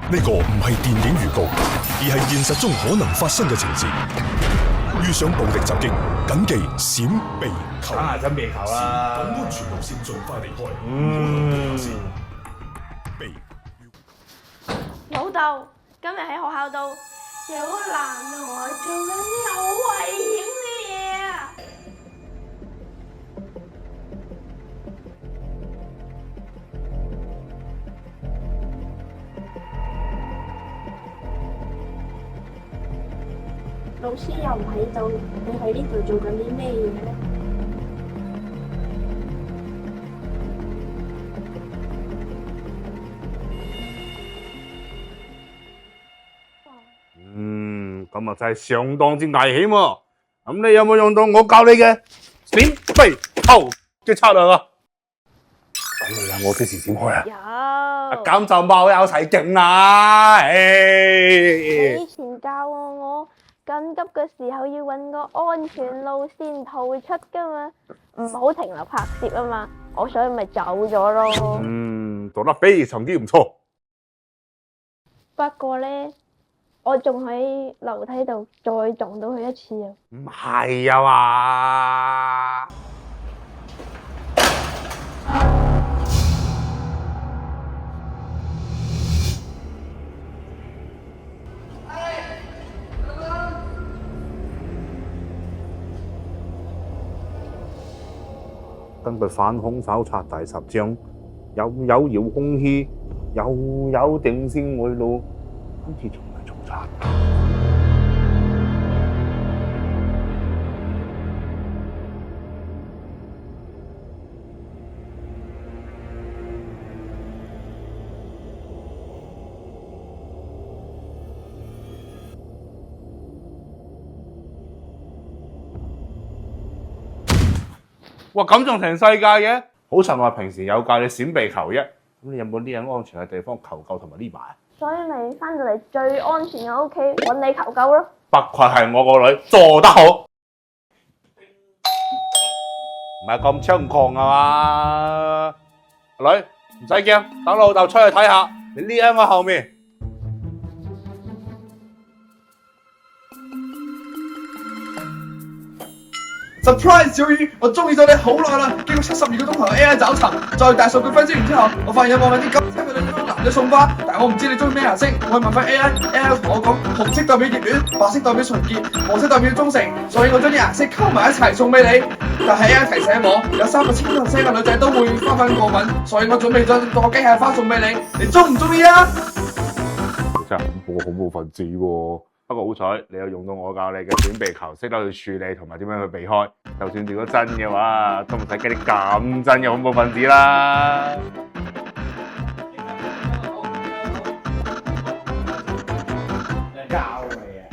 呢個唔係電影預告，而係現實中可能發生嘅情節。遇上暴力襲擊，謹記閃避求。梗係準備求啦。按安全路線盡快離開。避。老豆，今日喺學校度有個男孩做緊啲好危險嘅嘢啊！老師又唔喺度，你喺呢度做緊啲咩嘢咧？咁啊真係相當之危險喎。咁你有冇用到我教你嘅閃避求嘅策略啊？咁你有我幾時閃開啊？有。咁就冇有齊勁啦！你以前教我緊急嘅時候要揾個安全路線逃出噶嘛，唔好停留拍攝啊嘛，我所以咪走咗咯。做得非常之唔錯。不過呢，我仲喺樓梯度再撞到佢一次啊！唔係啊嘛？根據反恐手冊第10章，又有遙控器，又有定線迴路，好似仲係重查。哇！咁仲成世界嘅？好彩我平時有教你閃避求啫。咁你有冇啲人安全嘅地方求救同埋匿埋啊？所以咪翻到嚟最安全嘅屋企揾你求救咯。不愧係我個女，做得好，唔係咁猖狂啊嘛！女唔使驚，等老豆出去睇下，你匿喺我後面。Surprise 小雨，我中意咗你好耐啦！經過72個鐘頭嘅 AI 找尋，再大數據分析完之後，我發現有網民啲金色嘅女仔男仔送花，但係我唔知你中意咩顏色，我去問翻 AI 同我講紅色代表熱戀，白色代表純潔，黃色代表忠誠，所以我將啲顏色溝埋一齊送俾你。但係 AI 提醒我，有3個青色嘅女仔都會花粉過敏，所以我準備咗個機械花送俾你，你中唔中意啊？真係恐怖分子喎！不過好彩，你有用到我教你嘅閃避球，識得去處理同埋點樣去避開。就算如果真嘅話，都唔使驚啲咁真嘅恐怖分子啦。教你啊！